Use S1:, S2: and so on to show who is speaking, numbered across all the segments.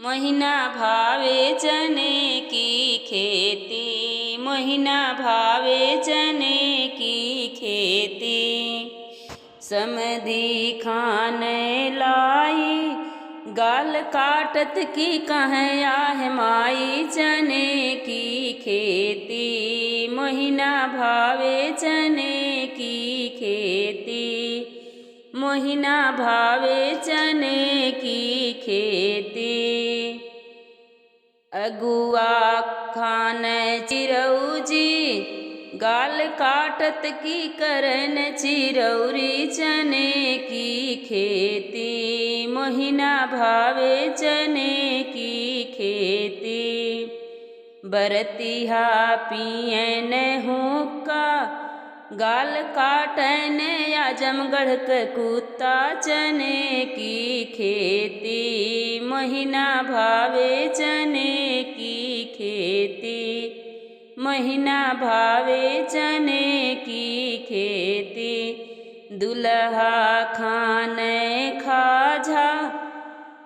S1: महीना भावे चने की खेती, महीना भावे चने की खेती। समधी खाने लाई, गाल काटत की कहें आह माई चने की खेती। महीना भावे चने की खेती, महीना भावे चने की खेती। अगुआ खान चिरौजी, गाल काटत की करन चिरौरी चने की खेती। महीना भावे चने की खेती। बरतिहा पियन हुक्का, गाल काटन आजमगढ़ के कुत्ता चने की खेती। महीना भावे चने की खेती, महीना भावे चने की खेती। दुल्हा खान खाजा,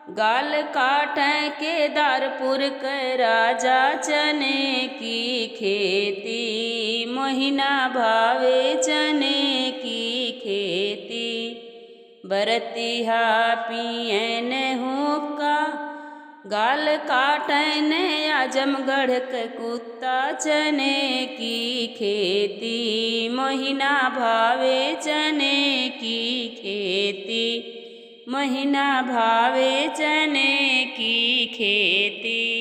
S1: गाल काटें केदारपुर के राजा चने की खेती। महीना भावे चने की खेती। बरतिहा पियन हुक्का, गाल काटन आजमगढ़ के कुत्ता चने की खेती। महीना भावे चने की खेती, महीना भावे चने की खेती।